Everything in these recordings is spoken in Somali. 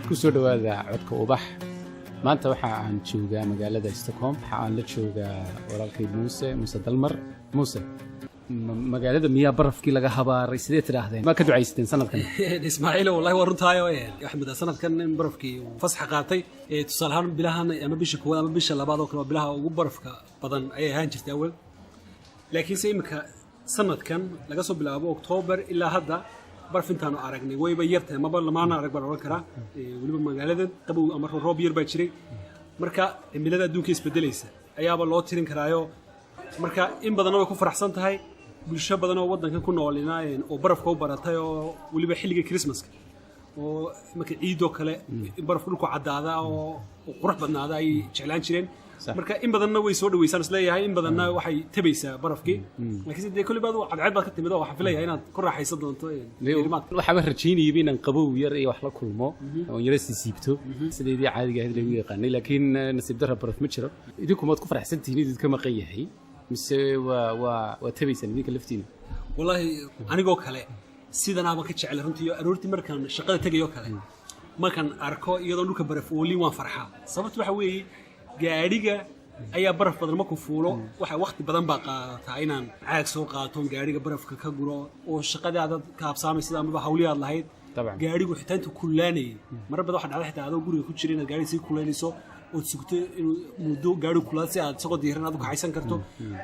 kusoo dhawaada codka ubax maanta waxa aan joogaa magaalada Stockholm waxa aan la joogaa walaalkay Muuse Dalmar Muuse magaalada miyaa barafkii laga habaaray sidee tiraahdeen ma ka ducaysteen sanadkan Ismaaciil wallahi waa runtaayo Axmed sanadkan barafkii fasax qaatay tusaalahan bilahan ama bisha koowaad ama bisha labaad oo kale bilaha ugu barafka badan ay ahaan jirtay awal laakiin imika sanadkan laga soo bilaabo October ilaa hadda baraf intaanu aragnay wayba yartay ma lamaana arag baan oran karaa waliba magaalada qabow ama roob yar baa jiray marka cimilada adduunka isbedelaysa ayaaba loo tirin karaayo marka in badan way ku faraxsan tahay bulsho badan oo wadankan ku noolinaayeen oo barafka u baratay oo waliba xilliga Christmaska oo marka ciido kale barafku dhulku cadaada oo qurux badnaada ay jeclaan jireen marka in badanna way soo dhaweysaan isleeyahay in badanna waxay tabaysaa barafkii laakiin sidee kulli baad cadceed baad ka timid oo waxa filayaa inaad ku raaxaysan doonto waxa ma rajaynayay inaan qabow yar iyo wax la kulmo oo yara siibto sideedii caadiga ahayd lagu yaqaanay laakiin nasiib darro baraf ma jiro idinku ma ku faraxsantihiin idinka ma qayahay mise waa tabaysan idinka laftiina wallahi anigoo kale sidanaaba ka jecel runtii aroortii markaan shaqada tagayo kale markaan arko iyadoo dhulka baraf oo liin waan farxaa sababtu waxa weeye gaariga ayaa baraf badan ma ku fuulo waxa waqti badan baa qaata inaan caag soo qaato gaariga barafka ka guro oo shaqadaada ka habsaamay sida ama hawliyaad lahayd gaarigu xitaa inta kullaanay mar badan waxa dhacday xitaa adoo guriga ku jiray inaad gaariga si kullaynayso oo sugto inuu muddo gaarigu kullaad si aad soo diiran aad ku haysan karto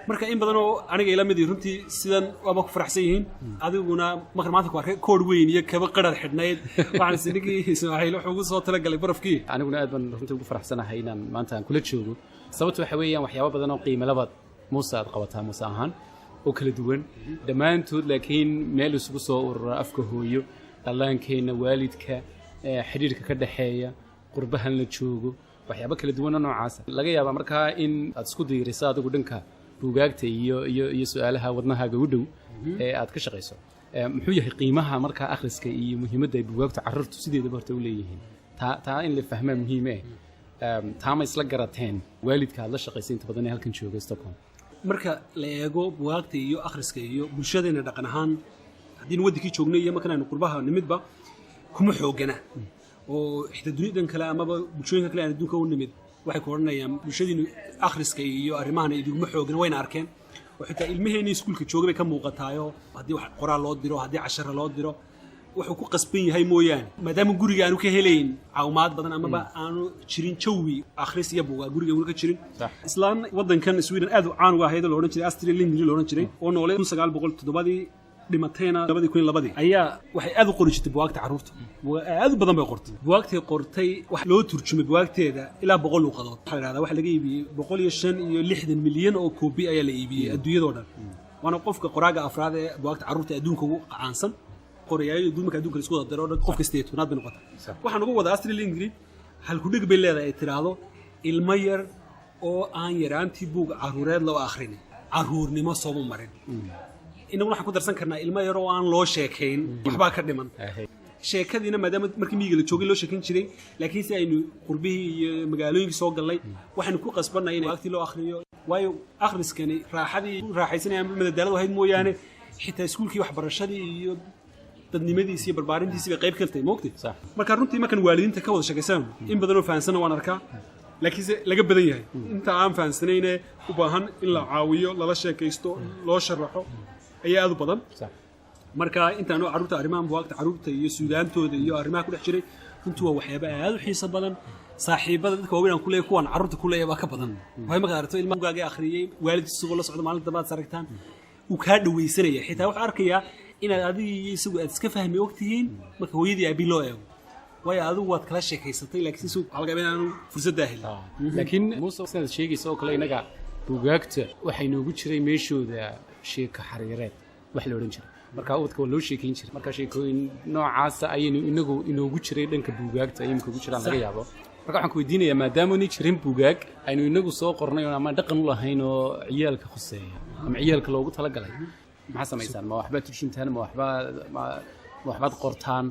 marka in badan oo aniga ila mid runtii sidan waaba ku faraxsan yihiin adiguna marka maanta ku arkay koor weyn iyo kaba qadar xidhnayd waxaan sinigii Ismaaciil wuxuu ugu soo tala galay barafkii aniguna aad baan runtii ugu faraxsanahay inaan maanta aan kula joogo sababtu waxa weeyaan waxyaabo badan oo qiimo labaad Muuse aad qabataa Muuse ahaan oo kala duwan dhamaantood laakiin meel isugu soo urura afka hooyo dhallaankeena waalidka xiriirka ka dhaxeeya qurbahan la joogo waxyaabo kala duwan oo noocaas laga yaabaa markaa in aad isku diiriso adigu dhanka buugaagta iyo su'aalaha wadnahaaga u dhow ee aad ka shaqeyso muxuu yahay qiimaha markaa akhriska iyo muhiimadda ay buugaagta carruurtu sideedaba horta u leeyihiin taa in la fahmaa muhiim taa ma isla garateen waalidka aad la shaqaysay inta badan ee halkan jooga Stockholm marka la eego buugaagta iyo akhriska iyo bulshadeena dhaqan ahaan haddii wadankii joognay iyo markaan qurbaha nimidba kuma xoogana oo xidduudan kala ama bulshooyinka kale adduunka u nimid waxay ku oranayaan bulshadiinu akhriska iyo arrimahan iduguma xoogana wayna arkeen oo xitaa ilmaheena iskuulka joogay bay ka muuqataayo haddii wax qoraal loo diro haddii cashar loo diro wuxuu ku qasban yahay mooyaan maadaama guriga aanu ka helayn caawimaad badan ama aanu jirin jawi akhris iyo buugaag guriga uu ka jirin islaan wadankan Sweden aad u caan u ahayd loo oran jiray Astrid Lindgren loo oran jiray oo noolay 1907 dhimatayna 2002 ayaa waxay aad u qori jirtay buugaagta carruurta aad u badan bay qortay buugaagtay qortay wax loo turjumay buugaagteeda ilaa 100 luqadood waxa la yiraahdaa wax laga iibiyay 105 milyan oo koobi ayaa la iibiyay adduunyada oo dhan waana qofka qoraaga afraad ee buugaagta carruurta adduunka ugu caansan qorayay dumarka adduunka isku wada daro qof kasta ee tunaad bay noqotay waxaan ugu wada Astrid Lindgren hal ku dhig bay leedahay tiraado ilmo yar oo aan yaraantii buug carruureed loo akhrinay carruurnimo soo marin inuu waxa ku darsan karnaa ilmo yar oo aan loo sheekayn waxba ka dhiman sheekadiina maadaama markii miyiga la joogay loo sheekin jiray laakiin si aynu qurbihii iyo magaalooyinka soo galnay waxaan ku qasbanay in waqti loo akhriyo waayo akhriskani raaxadii raaxaysanayaan madadaalada ahayd mooyaane xitaa iskuulkii waxbarashadii iyo dadnimadiisa iyo barbaarintiisa bay qayb ka tahay moogtay marka runtii markan waalidiinta ka wada shaqeysaan in badan oo fahansan waan arkaa laakiin laga badan yahay inta aan fahansanayne u baahan in la caawiyo lala sheekaysto loo sharaxo ayaa aad u badan marka intaan oo carruurta arrimahan buugaagta carruurta iyo suudaantooda iyo arrimaha ku dhex jiray runtii waa waxyaabo aad u xiiso badan saaxiibada dadka waaweyn aan ku leeyahay kuwan carruurta ku leeyahay baa ka badan waxay markaa aragto ilmaha buugaaga akhriyay waalidkiisa isagoo la socdo maalinta baad saragtaan uu kaa dhawaysanaya xitaa wuxuu arkayaa inaad adiga iyo isagu aad iska fahmi ogtihiin marka hooyadii aabi loo eego waayo adigu waad kala sheekaysatay laakiin si halka inaanu fursadda helin laakiin Muuse sanad sheegaysa oo kale inaga buugaagta waxay noogu jiray meeshooda sheeka xariireed wax la oran jiray marka wadka loo sheekeyn jiray marka sheekooyin noocaas ayaynu inoogu jiray dhanka buugaagta ay imka ugu jiraan laga yaabo marka waxaan ku weydiinayaa maadaama ni jirin buugaag aynu inagu soo qornay oo ama dhaqan u lahayn oo ciyaalka khuseeya ama ciyaalka loogu tala galay maxaa samaysaan ma waxba turjintaan ma waxba qortaan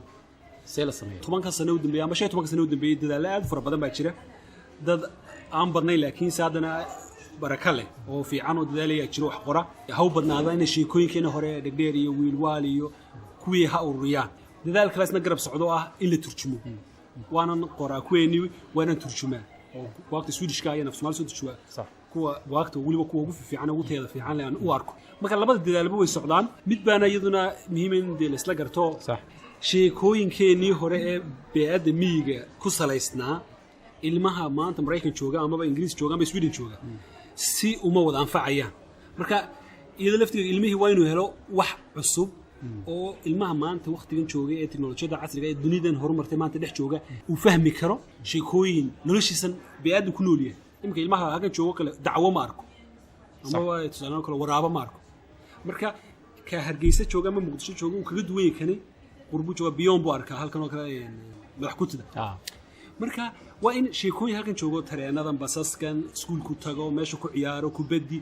see la sameeyo 10 sano u dambeeyay ama 15 sano u dambeeyay dadaal aad fara badan baa jira dad aan badnay laakiin saadana baraka leh oo fiican oo dadaalaya jiro wax qora haw badnaada in sheekooyinkeena hore dhagdheer iyo wiilwaal iyo kuwii ha ururiyaan dadaal kalaasna garab socdo ah in la turjumo waanan qoraa kuweeni waanan turjumaa oo buugta Swedishka iyo naf Soomaali soo turjumaa صح kuwa buugta waliba kuwa ugu fiican ugu tayada fiican laan u arko marka labada dadaalba way socdaan mid baana iyaduna muhiim in la isla garto صح sheekooyinkeenii hore ee beecada miyiga ku salaysnaa ilmaha maanta Mareykan jooga ama Ingiriis jooga ama Sweden jooga si uma wada anfacayaan marka iyada laftigeeda ilmihii waa inuu helo wax cusub oo ilmaha maanta waqtigan jooga ee teknolojiyada casriga ee dunidan horumartay maanta dhex jooga uu fahmi karo sheekooyin noloshiisan beecada ku nool yahay imka ilmaha halkan jooga kale dacwo ma arko ama waa tusaalano kale waraabo ma arko marka ka Hargeysa jooga ama Muqdisho jooga uu kaga duwan yahay qurbu jooga beyond buu arkaa halkan oo kale madax ku tida marka waa in sheekooyin halkan joogo tareenadan basaskan iskuulku tago meesha ku ciyaaro ku badi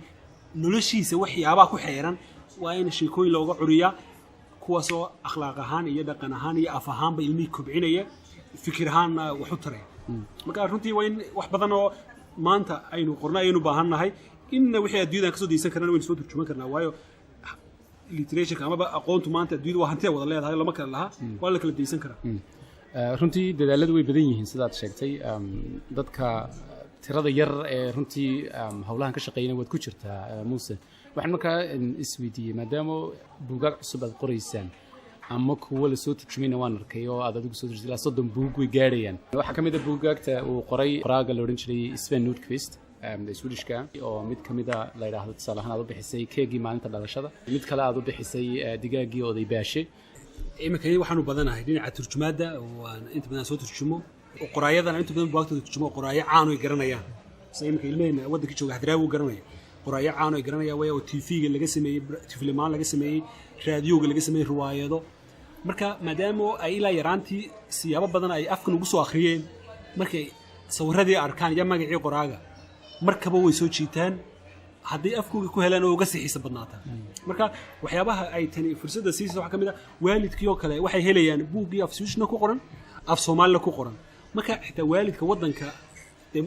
noloshiisa waxyaabaha ku xeeran waa in sheekooyin looga curiyaa kuwaasoo akhlaaq ahaan iyo dhaqan ahaan iyo af ahaanba ilmihii kobcinaya fikir ahaanna wax u taraya marka runtii waa in wax badan oo maanta aynu qorna aynu baahannahay inna wixii adduunyada ka soo deysan karnaa waynu soo turjuman karnaa waayo literature ama aqoontu maanta adduunyada waa hanti wada leedahay lama kala laha waa la kala deysan karaa runtii dadaaladu way badan yihiin sidaad sheegtay dadka tirada yar ee runtii hawlahan ka shaqeynaya waad ku jirtaa Muuse waxaan markaa isweydiiyey maadaama buugaag cusub aad qoraysaan ama kuwa la soo turjumayna waan arkay oo aad adigu soo turjisay ilaa 30 buug way gaarayaan waxaa ka mid ah buugaagta uu qoray qoraaga la odhan jiray Sven Nordqvist Swedishka oo mid ka mid ah la yiraahdo tusaale ahaan aad u bixisay keegii maalinta dhalashada mid kale aad u bixisay digaagii oday baashe imikay waxaanu badanahay dhinaca turjumaada oo aan inta badan soo turjumo qoraayadan inta badan buugta turjumo qoraayo caan oo garanayaan sayimka ilmeena wadanka jooga hadraawi garanaya qoraayo caan oo garanaya way oo TV-ga laga sameeyay filmaan laga sameeyay raadiyoga laga sameeyay riwaayado marka maadaama ay ilaa yaraantii siyaabo badan ay afkan ugu soo akhriyeen markay sawiradii arkaan iyo magacii qoraaga markaba way soo jiitaan haddii afkooda ku helaan oo uga sixiisa badnaata marka waxyaabaha ay tani fursadda siisa waxa kamid ah waalidkii oo kale waxay helayaan buugii af Swedish ku qoran af Soomaali ku qoran marka xitaa waalidka wadanka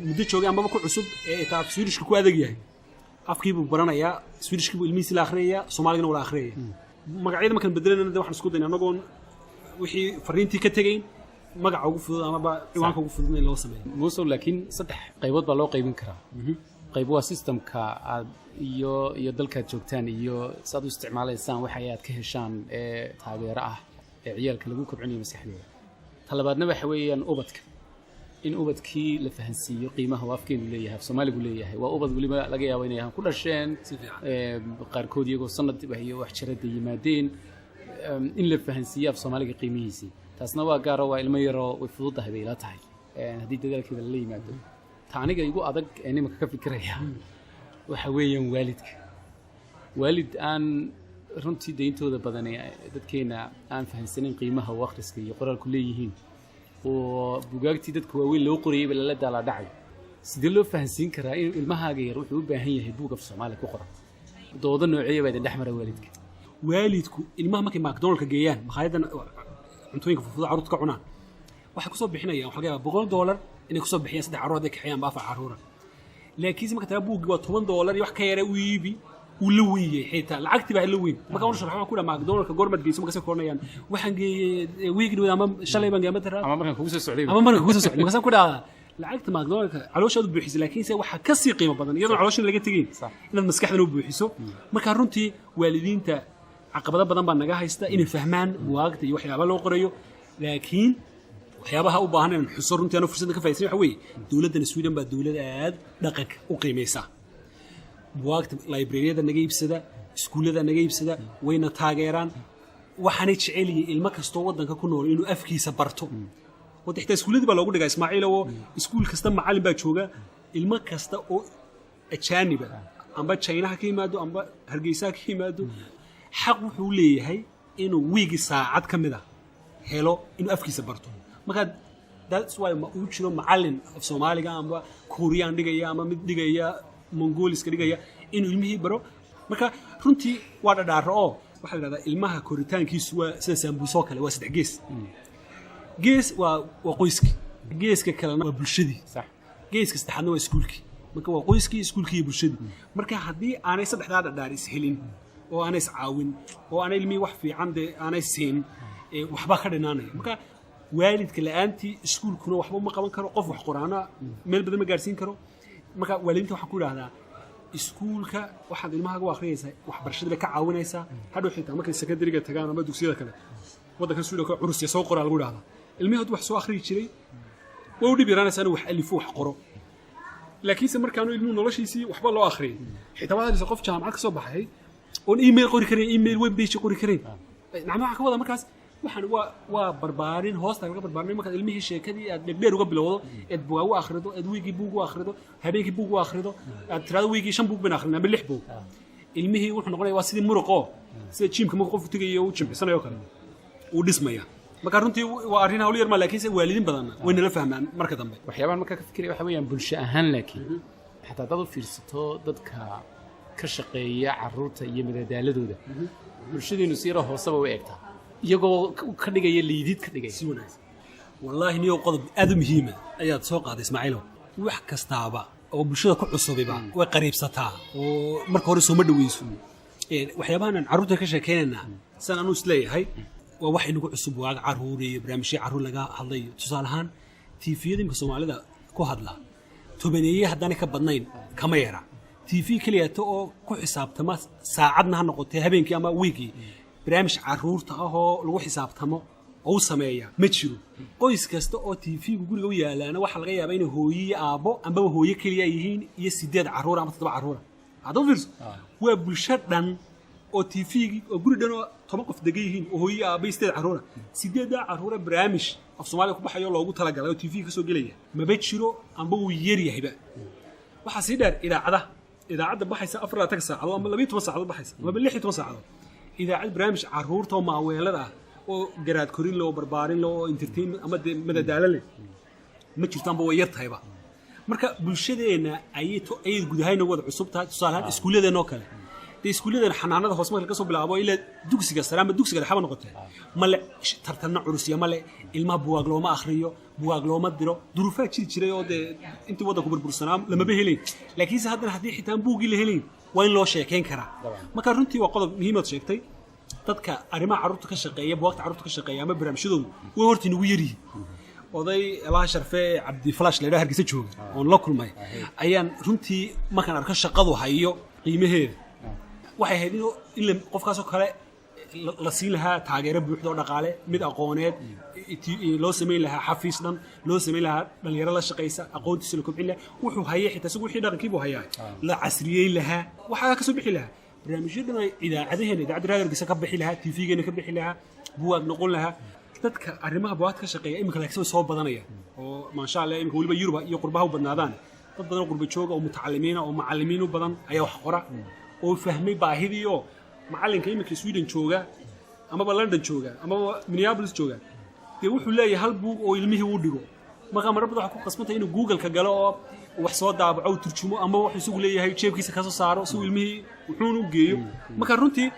muddo joogay ama ku cusub ee af Swedish ku adag yahay afkiibu baranaya Swedish ku ilmihiisa la akhriyaya Soomaaligana wala akhriyaya magacyada markan bedelanana waxaan isku daynaa anagoon wixii fariintii ka tagayn magaca ugu fudud ama ciwaanka ugu fudud in loo sameeyo Muuse laakiin saddex qaybood baa loo qaybin karaa qayb waa systemka aad iyo dalkaad joogtaan iyo saad u isticmaalaysaan waxa ay aad ka heshaan ee taageero ah ee ciyaalka lagu kobcinayo maskaxdooda talabaadna waxa weeyaan ubadka in ubadkii la fahansiiyo qiimaha afkeenu leeyahay Soomaaligu leeyahay waa ubad waliba laga yaabo inay ku dhasheen qaarkood iyagoo sanad iyo wax jirada yimaadeen in la fahansiiyo af Soomaaliga qiimihiisa taasna waa gaar oo waa ilmo yar oo way fududahay bay la tahay haddii dadaalkeeda la yimaado aniga igu adag nimaka ka fikiraya waxa weeyaan waalid aan runtii deyntooda badan dadkeena aan fahansanin qiimaha waqtiska iyo qoraalku leeyihiin oo buugaagtii dadka waaweyn loo qoriyay bal la daala dhacay sidee loo fahansiin karaa in ilmahaaga yar wuxuu u baahan yahay buug af Soomaali ku qoran doodo noocyo baad dhaxmara waalidku ilmaha markay McDonald's geeyaan makhaayaddan cuntooyinka fudud carruurta ka cunaan waxa ku soo bixinayaan waxa laga yaabaa $100 inay ku soo bixiyaan 3 carruur ay ka xiyaan baafa carruura laakiin marka taa buugi waa $10 iyo wax ka yara u iibi uu la weeyay xitaa lacagtii baa la weyn marka uu sharaxo ku dhamaa McDonald's goormad geeyso marka soo koornayaan waxaan geeyay weekend ama shalay baan gaama taraa ama markan kugu soo socday marka ku dhaaa lacagta McDonald's calooshaadu buuxisay laakiin waxa ka sii qiimo badan iyadoo calooshin laga tagay inaad maskaxdan u buuxiso marka runtii waalidiinta caqabado badan baa naga haysta inay fahmaan buugaagta iyo waxyaabo loo qorayo laakiin waxyaabaha u baahan in xuso runtii aanu fursad ka faa'iideysan waxa weeye dawladda Sweden baa dawlad aad dhaqanka u qiimeysa buugaagta library-yada naga iibsada iskuulada naga iibsada wayna taageeraan waxaanay jecel yihiin ilmo kasta oo wadanka ku nool inuu afkiisa barto wada xitaa iskuuladii baa loogu dhigaa Ismaaciil oo iskuul kasta macallin baa jooga ilmo kasta oo ajaaniba amba China ka yimaado amba Hargeysa ka yimaado xaq wuxuu leeyahay inuu wiigi saacad kamid ah helo inuu afkiisa barto marka that's why ma uu jiro macallin af Soomaaliga amba Korean dhigaya ama mid dhigaya Mongoliska dhigaya inuu ilmihii baro marka runtii waa dhadhaaro oo waxa la yiraahdaa ilmaha koritaankiisu waa sida sambuuso kale waa saddex gees waa qoyski geeska kalena waa bulshadii sax geeska saddexaadna waa iskuulkii marka waa qoyskii iskuulkii iyo bulshadii marka haddii aanay saddexdaa dhadhaar is helin oo aanay is caawin oo aanay ilmihii wax fiican aanay siin waxba ka dhinaanaya marka waalidka la'aantii iskuulkuna waxba ma qaban karo qof wax qoraana meel badan ma gaarsiin karo marka waalidiinta waxaan ku idhaahdaa iskuulka waxaad ilmahaaga u akhriyaysaa waxbarashada bay ka caawinaysaa hadhow xitaa markay secondary-ga tagaan ama dugsiyada kale waddanka suudhaka curusya soo qoraa lagu idhahdaa ilmihii hadduu wax soo akhriyi jiray way u dhib yaraanaysaa inuu wax alifo wax qoro laakiinse markaanu ilmuhu noloshiisii waxba loo akhriyay xitaa waxaad arkaysaa qof jaamacad ka soo baxay oon email qori karayn email web page qori karayn macnaha waxaa ka wada markaas waxaan waa barbaarin hoosta laga barbaarin markaad ilmihii sheekadii aad dhegdheer uga bilowdo eed buugaa u akhrido eed wiigii buug u akhrido habeenkii buug u akhrido aad tiraado wiigii 5 buug baan akhrinaa ama 6 buug ilmihii wuxuu noqonayaa waa sidii muruqo sida jiimka markuu qofku tagayo uu jimcisanayo kale uu dhismaya marka runtii waa arrin hawl yar ma laakiinse waalidiin badan way nala fahmaan marka dambe waxyaabahan marka ka fikiraya waxa weeyaan bulsho ahaan laakiin xataa dad u fiirsato dadka ka shaqeeya carruurta iyo madadaaladooda bulshadeenu si yaro hoosaba u eegtaa iyagoo ka dhigaya liidid ka dhigaya si wanaagsan wallaahi niyo qodob aad u muhiim ah ayaad soo qaaday Ismaaciilo wax kastaaba oo bulshada ku cusubiba way qariibsataa oo marka hore soo ma dhaweyso waxyaabahan carruurta ka sheekeynayna san aanu isleeyahay waa wax inagu cusub waa carruur iyo barnaamijyo carruur laga hadlayo tusaale ahaan TV-yada Soomaalida ku hadla tobaneeye haddana ka badnayn kama yara TV kaliya oo ku xisaabtama saacadna ha noqotay habeenkii ama weekii barnaamij carruurta ah oo lagu xisaabtamo oo sameeya ma jiro qoys kasta oo TV-gu guriga u yaalaana waxa laga yaabaa inay hooyo iyo aabo amba hooyo kaliya yihiin iyo 8 carruur ama 7 carruur hadoo fiirso waa bulsho dhan oo TV-gi oo guri dhan oo 10 qof degan yihiin oo hooyo aabo 8 carruur 8 carruur barnaamij af Soomaaliya ku baxayo loogu talagalay oo TV ka soo gelaya ma jiro amba uu yar yahayba waxa si dheer idaacada baxaysa 4 saacadood ama 12 saacadood baxaysa ama 16 saacadood idaacad barnaamij carruurta oo maaweelada ah oo garaad korin loo barbaarin loo entertainment ama madadaalo leh ma jirtaan ba way yar tahayba marka bulshadeena ay gudahayna wada cusub tahay tusaalahan iskuuladeenna oo kale iskuuladeen xanaanada hoos marka ka soo bilaabo ilaa dugsiga sare ama dugsiga dhexe noqotay male tartanna curusya male ilmaha buugaag looma akhriyo buugaag looma diro duruufaa jiray oo intii waddanku burbursanaa lama helin laakiinse haddana haddii xitaa buugii la helin waa in loo sheekayn karaa marka runtii waa qodob muhiimad sheegtay dadka arrimaha carruurta ka shaqeeya buugaagta carruurta ka shaqeeya ama barnaamijyadoodu way horta inagu yaryihiin oday Allah sharfe Cabdi Flash leeyahay Hargeysa jooga oo la kulmay ayaan runtii markaan arko shaqadu hayo qiimaheeda waxay ahayd in qofkaas oo kale la siin lahaa taageero buuxda oo dhaqaale mid aqooneed loo sameyn lahaa xafiis dhan loo sameyn lahaa dhalinyaro la shaqeysa aqoontiisa la kobcin lahaa wuxuu hayay xitaa isagu wixii dhaqankiibu hayaa la casriyeyn lahaa waxa ka soo bixi lahaa barnaamijyadan ay idaacadda raadiyogiisa ka bixi lahaa TV-geena ka bixi lahaa buugaag noqon lahaa dadka arrimaha buugaagta ka shaqeeya imika laakiin soo badanaya oo maasha Allah imika waliba Yurub iyo qurbaha u badnaadaan dad badan oo qurba jooga oo mutacallimiina oo macallimiin u badan ayaa wax qora oo fahmay baahidii oo macallinka imika Sweden jooga ama London jooga ama Minneapolis jooga wuxuu leeyahay hal buug oo ilmihii uu dhigo marka marba waxa ku qasbantay inuu Google ka galo oo wax soo daabaco oo turjumo ama wax isugu leeyahay jeebkiisa ka soo saaro si ilmihii wuxuu u geeyo marka runtii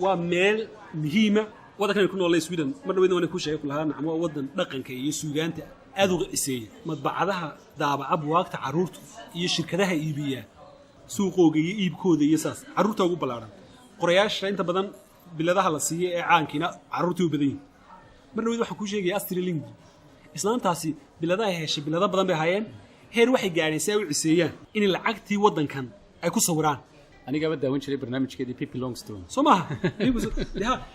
waa meel muhiima waddankan ku nool Sweden marna weyn ku sheegay kulaha nacmo waddan dhaqanka iyo suugaanta aad u qiiseeyay madbacadaha daabaca buugaagta carruurta iyo shirkadaha iibiya suuqooga iyo iibkooda iyo saas carruurta ugu balaaran qorayaasha inta badan biladaha la siiyay ee caankiina carruurta u badan yihiin marna weyn waxa ku sheegay Astriling islaantaasi biladaha heshay bilada badan bay hayeen heer waxay gaareen si ay u qiiseeyaan in lacagtii waddankan ay ku sawiraan aniga ba daawan jiray barnaamijkeedii Pippi Longstone Soomaa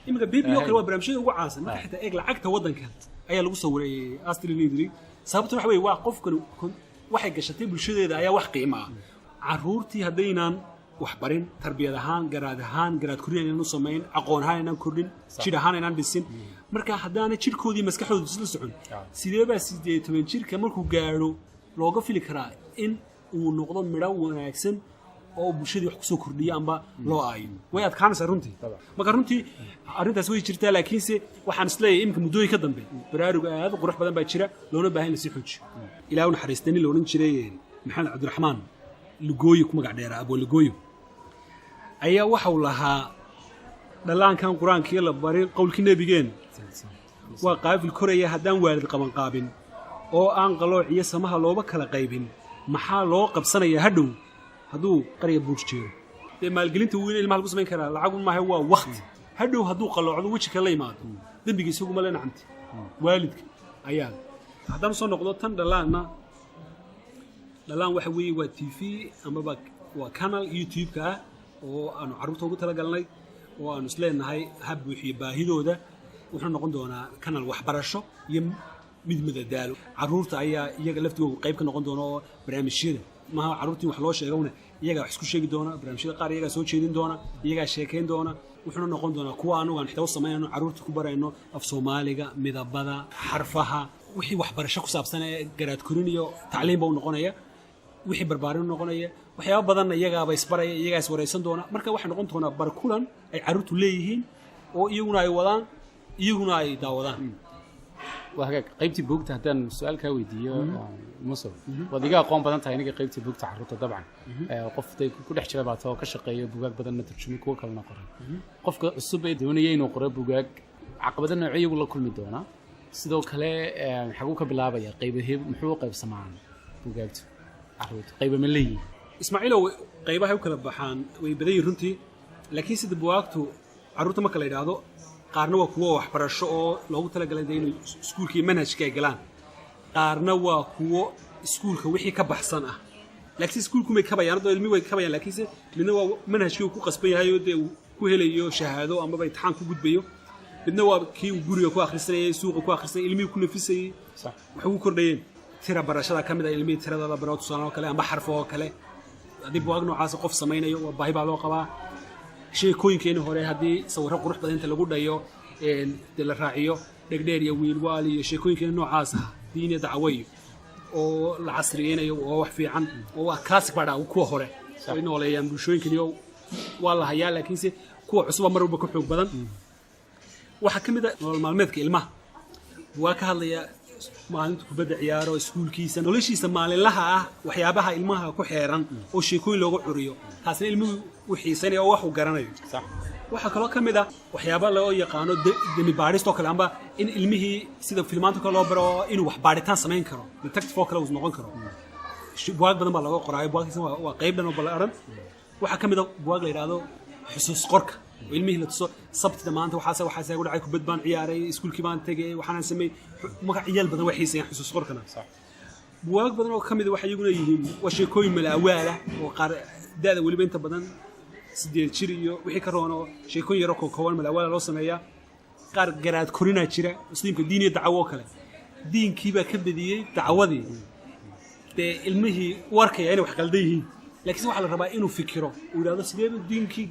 imika Pippi oo kale waa barnaamijyada ugu caansan marka xitaa eeg lacagta waddankan ayaa lagu sawiray Astriling sababtu waxa weeye waa qofkan waxay gashatay bulshadeeda ayaa wax qiimo ah carruurtii haddaynan wax barin tarbiyad ahaan garaad korin inaan u sameyn aqoon ahaan inaan kordhin jir ahaan inaan dhisin marka haddaana jirkoodii maskaxdooda isla socon sidee baa 18 jirka markuu gaaro looga fili karaa in uu noqdo midho wanaagsan oo bulshadii wax ku soo kordhiya amba loo aayo way adkaanaysaa runtii marka runtii arrintaas way jirtaa laakiinse waxaan isleeyahay imika muddooyin ka dambe baraaruga aad u qurux badan baa jira loona baahan la sii xoojiyo ilaahu naxariistani loo oran jiray maxamed cabdiraxmaan lugooyo ku magac dheeraa abo lugooyo ayaa waxa uu lahaa dhalaankan quraanka la barin qowlkii nabigeen waa qaafil koraya haddaan waalid qaban qaabin oo aan qalooc iyo samaha looba kala qaybin maxaa loo qabsanayaa hadhow hadduu qariya buuj jeero maalgelinta weyn ilmaha lagu samayn karaa lacag maaha waa waqti hadhow hadduu qaloocdo weji kale la yimaado dambiga isagu ma la nacamti waalidka ayaa haddaan soo noqdo tan dhalaanna dhalaan waxa weeye waa TV amaba waa canal YouTube-ka ah oo aanu carruurta ugu talagalnay oo aanu isleenahay ha buuxiyo baahidooda wuxuu noqon doonaa canal waxbarasho iyo mid madadaalo carruurta ayaa iyaga laftigooda qayb ka noqon doona oo barnaamijyada maaha carruurtii wax loo sheegowna iyagaa wax isku sheegi doona barnaamijyada qaar iyagaa soo jeedin doona iyagaa sheekayn doona wuxuuna noqon doonaa kuwa anugu aan xitaa u samaynayno carruurta ku barayno af Soomaaliga midabada xarfaha wixii waxbarasho ku saabsan ee garaad korin iyo tacliin baa u noqonaya wixii barbaarin noqonaya waxyaabo badan iyagaaba isbaraya iyagaa is wareysan doona marka waxay noqon doonaa barkulan ay carruurtu leeyihiin oo iyaguna ay wadaan iyaguna ay daawadaan waa hagaag qaybtii buugta haddaan su-aal kaa weydiiyo muso waad iga aqoon badan tahay aniga qaybtii buugta carruurta dabcan qof day ku dhex jira baata oo ka shaqeeya buugaag badanna turjumi kuwa kalena qoray qofka cusub ee doonaya inuu qoro buugaag caqabado noocyo iyagu la kulmi doonaa sidoo kale xaguu ka bilaabaya qaybahee muxuu u qaybsamaan buugaagtu carruurta qayba ma leeyihin ismaaciilow qaybahay u kala baxaan way badan yihiin runtii laakiin sida buugaagtu carruurta marka la yidhaahdo qaarna waa kuwo waxbarasho oo loogu talagalay inay iskuulka iyo manhajka ay galaan qaarna waa kuwo iskuulka wixii ka baxsan ah laakiin iskuulku may kabayaan oo ilmi way kabayaan laakiinse midna waa manhajkii uu ku qasban yahay oo dee uu ku helayo shahaado amaba imtixaan ku gudbayo midna waa kii uu guriga ku akhrisanayay suuqa ku akhrisanayay ilmihii ku nafisayay waxay ugu kordhayeen tira barashada ka mid ah ilmihii tiradada baro tusaale oo kale amba xarfo oo kale haddii buugaag noocaas qof samaynayo waa baahi baa loo qabaa sheekooyinkeeni hore haddii sawirro qurux badan inta lagu dhayo dee la raaciyo dhegdheer iyo wiilwaal iyo sheekooyinkeeni noocaas ah diin iyo dacwayo oo la casriyeynayo oo wax fiican oo waa classic baa dhaa kuwa hore ay nooleeyaan bulshooyinkani waa la hayaa laakiinse kuwa cusuba mar walba ka xoog badan waxaa ka mid ah nolol maalmeedka ilmaha waa ka hadlaya maalinta kubadda ciyaaro iskuulkiisa noloshiisa maalinlaha ah waxyaabaha ilmaha ku xeeran oo sheekooyin loogu curiyo taasina ilmuhu u xiisanaya oo wax uu garanayo waxaa kaloo ka mid ah waxyaaba loo yaqaano demi baadhista oo kale amba in ilmihii sida filmaanta kale loo baro inuu wax baadhitaan samayn karo detective oo kale uu noqon karo buwaag badan baa laga qoraayo buwaagtiisna waa qayb dhan oo ballaaran waxaa ka mid ah buwaag la yidhaahdo xusuus qorka oo ilmihii la tuso sabtida maanta waxaas igu dhacay kubad baan ciyaaray iskuulkii baan tegay waxaan sameeyay magac ciyaal badan way xiisayaan xusuus qorkana buwaag badan oo ka mid ah waxa iyaguna yihiin waa sheekooyin malaawaala oo qaar da'da weliba inta badan 8 jir iyo wixii ka roon oo sheekooyin yar oo kooban malaawaala loo sameeyaa qaar garaad korinaa jira muslimka diin iyo dacwo kale diinkii baa ka badiyay dacwadii dee ilmihii warkaya inay wax qaldan yihiin laakiin waxa la rabaa inuu fikiro uu yiraahdo sidee diinkii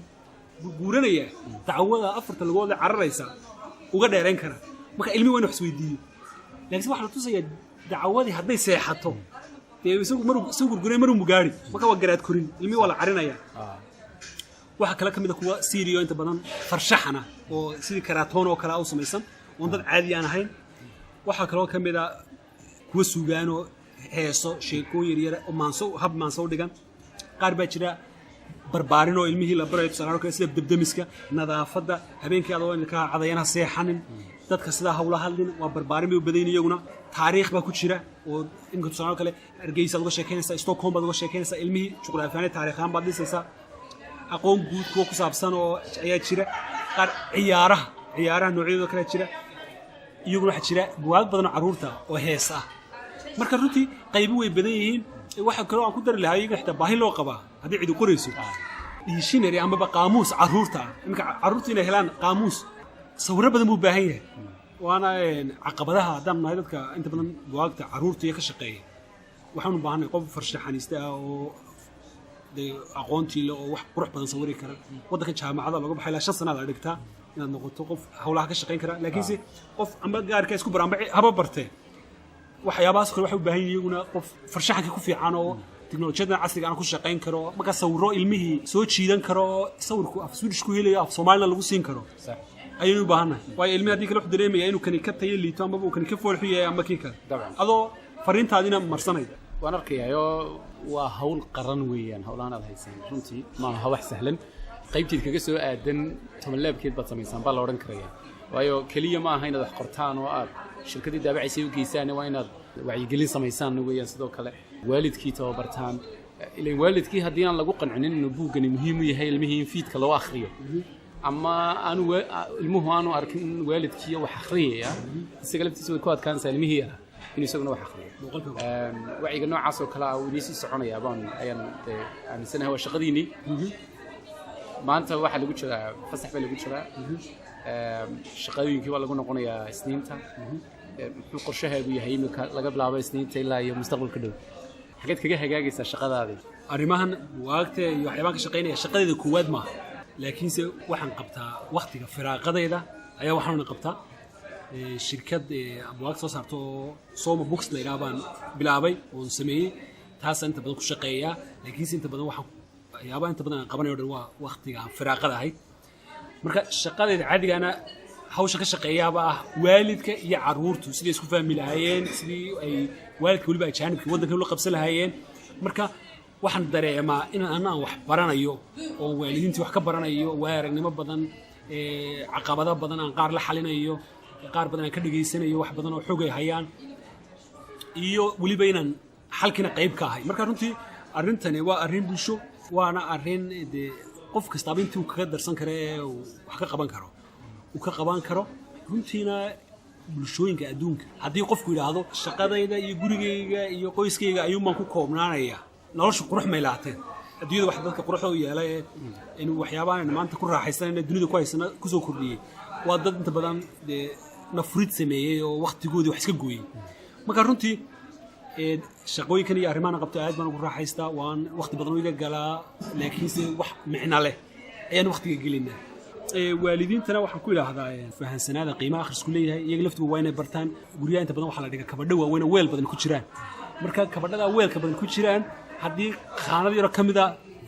guuranaya dacwada afarta lagood la cararaysa uga dheereen kara marka ilmi waa inuu isweydiiyo laakiin waxa la tusayaa dacwadii hadday seexato dee isagu gurguray maruu mugaari marka waa garaad korin ilmi waa la carinaya waxa kale kamid ah kuwa Syria inta badan farshaxana oo sidii karatoon oo kale u samaysan oo dad caadi aan ahayn waxa kale oo kamid ah kuwa suugaano heeso sheekooyin yar oo maanso dhigan qaar baa jira barbaarin oo ilmihii la barayo tusaale kale sida dabdamiska nadaafada habeenkii adoo in ka cadayana seexanin dadka sida hawla hadlin waa barbaarin bay u badan iyaguna taariikh baa ku jira oo in tusaale kale Hargeysa laga sheekeynaysa Stockholm baa laga sheekeynaysa ilmihii juqraafiyaanka taariikhan baad dhisaysa aqoon guud ku saabsan oo ayaa jira qaar ciyaaraha noocyada kale jira iyaguna waxa jira buugaag badan oo carruurta oo hees ah marka runtii qaybo way badan yihiin waxa kale oo aan ku dari lahaa iyaga xitaa baahi loo qabaa haddii cid u qorayso dictionary ama qaamuus carruurta iminka carruurta inay helaan qaamuus sawirro badan buu baahan yahay waana caqabadaha haddaan nahay dadka inta badan buugaagta carruurta iyo ka shaqeeya waxaan u baahanahay qof farshaxanista ah oo aqoontii oo wax qurux badan sawiri kara wadanka jaamacada laga baxay ilaa 5 sano la dhigtaa inaad noqoto qof hawlaha ka shaqeyn kara laakiin qof amba gaarka isku baranba haba bartay waxyaabahaas kale waxay u baahan yihiin qof farshaxanka ku fiican oo tiknoolajiyada casriga aan ku shaqeyn karo marka sawiro ilmihii soo jiidan karo sawirku af Swedish ku helayo af Soomaaliya lagu siin karo ayuu u baahanahay way ilmihi hadii kale wax dareemaya inuu kan ka tayo liito ama uu kan ka foolxiyo ama kii kale adoo fariintaadina marsanay waan arkayaa waa hawl qaran weeyaan hawlaan aad haysan runtii ma aha wax sahlan qaybtiid kaga soo aadan tobanleebkeed baad samaysan baa la oran karayaa waayo kaliya ma aha inaad wax qortaan oo aad shirkadii daabacaysay u geysaan waa inaad wacyigelin samaysaan weeyaan sidoo kale waalidkii tababartaan ileen waalidkii haddii aan lagu qancinin inuu buugani muhiim u yahay ilmihii in fiidka loo akhriyo ama aanu ilmuhu aanu arkin waalidkii wax akhriyaya isaga laftiisa way ku adkaanaysaa ilmihii yara inuu isaguna wax akhriyo wacyiga noocaas oo kale ah uu idiin sii soconaya ayaan aaminsanahay waa shaqadiinii maanta waxaa lagu jiraa fasax baa lagu jiraa shaqooyinkii waa lagu noqonayaa isniinta muxuu qorshahaagu yahay iminka laga bilaabo isniinta ilaa iyo mustaqbalka dhow xageed kaga hagaagaysaa shaqadaadii arrimahan buwaagta iyo waxyaabaan ka shaqaynaya shaqadeeda koowaad maaha laakiinse waxaan qabtaa waqtiga firaaqadayda ayaa waxaana qabtaa shirkad buwaagta soo saarto oo Soma Books la yiraahdo baan bilaabay oo sameeyay taas inta badan ku shaqeeyaa laakiinse inta badan waxaan waxyaabaa inta badan aan qabanayo dhan waa waqtiga firaaqada ahayd marka shaqadeeda caadiga ana hawsha ka shaqeeyaaba ah waalidka iyo caruurtu sidii isku fahmi lahaayeen sidii ay waalidka waliba ajaanibka waddanka la qabsan lahaayeen marka waxaan dareemaa in aan wax baranayo oo waalidiintii wax ka baranayo waaragnimo badan caqabado badan aan qaar la xalinayo qaar badan aan ka dhageysanayo wax badan oo xog ay hayaan iyo waliba inaan xalkina qayb ka ahay marka runtii arrintani waa arrin bulsho waana arrin qof kasta intii uu kaga darsan karo ee wax ka qaban karo uu ka qaban karo runtiina bulshooyinka adduunka haddii qofku yiraahdo shaqadayda iyo gurigayga iyo qoyskayga ayuumaan ku koobnaanaya nolosha qurux ma ilaateen adduunyada wax dadka quruxda u yeelay in waxyaabahan maanta ku raaxaysanayna dunida ku haysana ku soo kordhiyay waa dad inta badan nafrid sameeyay oo waqtigoodii wax iska gooyay marka runtii shaqooyinkan iyo arrimahan qabto aad baan ugu raaxaystaa waan waqti badan iga galaa laakiinse wax micno leh ayaan waqtiga gelinaa waalidiintana waxaan ku ilaahdaa fahansanaada qiimaha akhrisku leeyahay iyaga laftigu waa inay bartaan guryaha inta badan waxaa la dhigaa kabadho waaweyn weel badan ku jiraan marka kabadhada weelka badan ku jiraan haddii qaanad yaro ka mida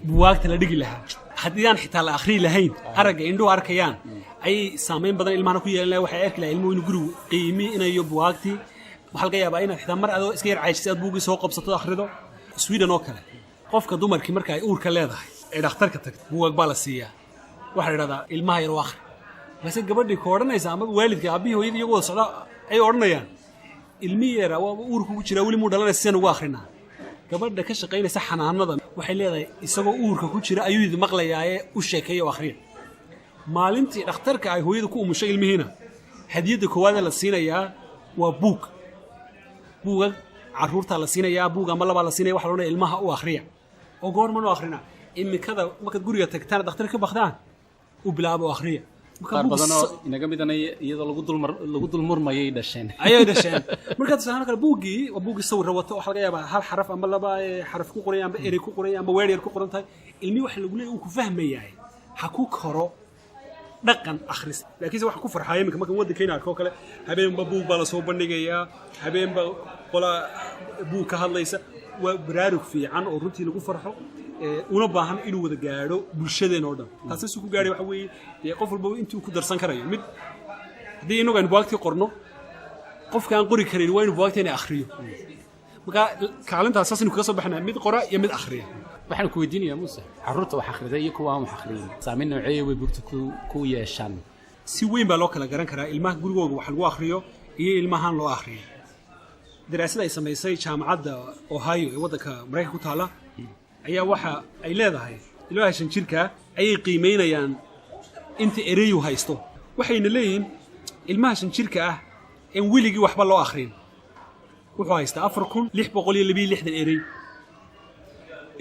buwaagta la dhigi lahaa haddii aan xitaa la akhriyi lahayn aragga indhuhu arkayaan ayay saamayn badan ilmahana ku yeelan lahay waxay arki lahaa ilmuhu inuu gurigu qiimi inayo buwaagtii waxaa laga yaabaa inaad xitaa mar adoo iska yar caajisay aad buugii soo qabsato akhrido Sweden oo kale qofka dumarkii marka ay uurka leedahay ee dhakhtarka tagto buug baa la siiyaa waxa la yiraahdaa ilmaha yar waa akhri balse gabadhii ka odhanaysa ama waalidka aabihii hooyadii iyagoo socda ay odhanayaan ilmihii yar waa uurka ku jira weli muu dhalanaysa sida ugu akhrinaa gabadha ka shaqaynaysa xanaanada waxay leedahay isagoo uurka ku jira ayuu idin maqlayaa u sheekeeyo akhriya maalintii dhakhtarka ay hooyadu ku umushay ilmihiina hadiyada koowaad la siinayaa waa buuga caruurta la siinayaa buuga ama laba la siinaya waxa loo leeyahay ilmaha u akhriya oo goorma loo akhrina imikada markaad guriga tagtaan dhakhtar ka baxdaan u bilaabo akhriya qaar badan oo inaga midana iyadoo lagu dulmurmayay dhasheen ayay dhasheen markaad sahan kale buugi sawir wato waxa laga yaabaa hal xaraf ama laba xaraf ku qoran ama eri ku qoran ama weer yar ku qoran tahay ilmi waxa lagu leeyahay uu ku fahmayaa ha ku koro dhaqan akhris laakiin waxa ku farxay imika marka waddankeena arko kale habeenba buug baa la soo bandhigayaa habeenba qola buug ka hadlaysa waa baraarug fiican oo runtii lagu farxo una baahan inuu wada gaadho bulshadeena oo dhan taasoo ku gaadhay waxa weeye qof walba intuu ku darsan karayo mid hadii inagu aan buugti qorno qofka aan qori karin waa inuu buugti inay akhriyo marka kaalintaas asaas inuu ka soo baxnaa mid qora iyo mid akhriya waxaan ku weydiinayaa Muuse caruurta wax akhriday iyo kuwa aan wax akhriyin saameyn noocee way buugta ku yeeshaan si weyn baa loo kala garan karaa ilmaha gurigooda wax lagu akhriyo iyo ilmahan loo akhriyo daraasad ay samaysay jaamacadda Ohio ee waddanka Mareykanka ku taala ayaa waxa ay leedahay ilaahay shan jirka ayay qiimeynayaan inta ereyu haysto waxayna leeyihiin ilmaha shan jirka ah in wiligii waxba loo akhrin wuxuu haystaa 4662 erey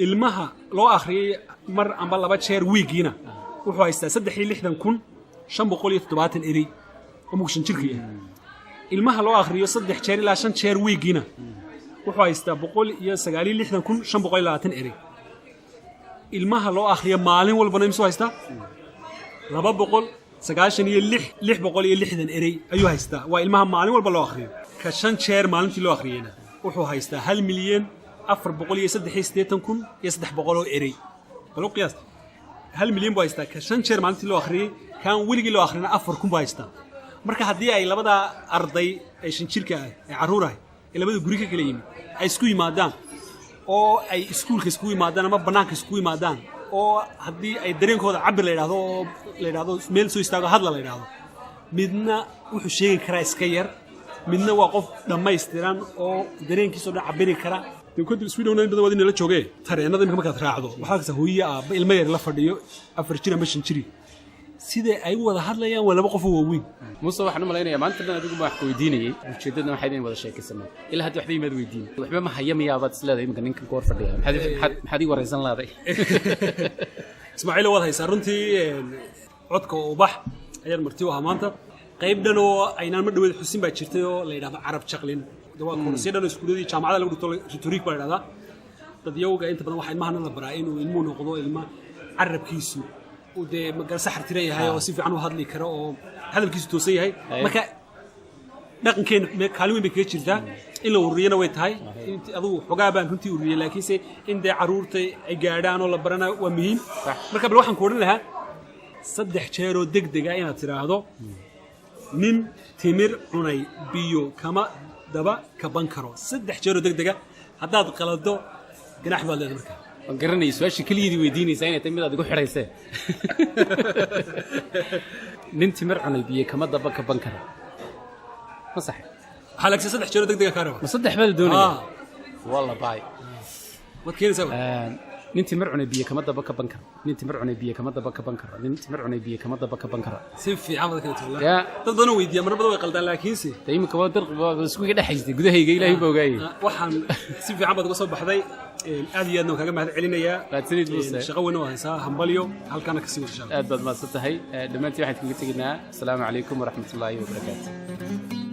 ilmaha loo akhriyay mar amba laba jeer wiigiina wuxuu haystaa 36570 erey oo shan jirka ilmaha loo akhriyo 3 jeer ilaa 5 jeer wiigiina wuxuu haystaa 166520 erey ilmaha loo akhriyo maalin walba imsoo haystaa 296 erey ayuu haystaa waa ilmaha maalin walba loo akhriyo ka 5 jeer maalintii loo akhriyayna wuxuu haystaa 1,483,300 erey bal qiyaas 1 milyan buu haystaa ka 5 jeer maalintii loo akhriyay kan weligii loo akhrina 4,000 buu haystaa marka haddii ay labada arday ay shan jirka ah ee caruurahay ee labada guri ka kala yimid ay isku yimaadaan oo ay iskuulka isku yimaadaan ama banaanka isku yimaadaan oo haddii ay dareenkooda cabir la yiraahdo meel soo istaago hadla la yiraahdo midna wuxuu sheegi karaa iska yar midna waa qof dhammaystiran oo dareenkiisa oo cabiri kara dawladda Sweden oo badan wadin la joogay tareenada markaad raacdo waxa ka hooyo ilmo yar la fadhiyo 4 jir ama 5 jir sida ay wada hadlayaan waa laba qof oo waaweyn muuse waxaan u malaynayaa maanta dhan adigu ma wax weydiinayay ujeedadna waxay idin wada sheekaysanaa ilaa hadda waxba imaad weydiin waxba ma hayamayaabad isleedahay iminka ninkan ku hor fadhiya maxaad ii waraysan lahaaday ismaaciil waad haysaa runtii codka ubax ayaan marti u ahaa maanta qayb dhan oo aynaan ma dhaweed xusin baa jirtay oo la yidhahdo carab jaqlin waa koorsiyo dhan oo iskuuladii jaamacada lagu dhigto rhetoric baa la yidhahdaa dad yowga inta badan waxaa ilmahana la baraa inuu ilmuhu noqdo ilma carabkiisu uu dee magal saxar tiran yahay oo si fiican u hadli karo oo hadalkiisu toosan yahay marka dhaqankeena kaalin weyn bay kaga jirtaa in la ururiyana way tahay adugu xogaa baan runtii ururiyay laakiinse in dee caruurta ay gaadhaan oo la barana waa muhiim marka bal waxaan ku odhan lahaa 3 jeer oo degdeg ah inaad tiraahdo nin timir cunay biyo kama daba kaban karo 3 jeer oo degdeg ah haddaad qalado ganax baad leedahay markaa waan garanayay su-aasha keliyadii weydiinaysaa inay tahay mid aad igu xidhaysee nin timir cunay biyo kama daba kaban karo ma sax waxaa lagsi 3 jeer oo degdeg ah kaa raba ma 3 baa la doonaya walla baay waad keenaysaa nin timir cunay biyo kama daba kaban karo nin timir cunay biyo kama daba kaban karo nin timir cunay biyo kama daba kaban karo si fiican baad keenaysaa dad badan oo weydiiya mar badan way qaldaan laakiinse imika waa dar isku iga dhaxaystay gudahayga ilaahay baa ogaayay waxaan si fiican baad uga soo baxday aad iyo aadna waan kaga mahad celinayaa raadsanid muuse shaqo weyn oo haysaa hambalyo halkaana ka sii wada insha Allah aad baad mahadsan tahay dhammaantiin waxaan kaga tegaynaa asalaamu calaykum waraxmatullaahi wabarakaatuh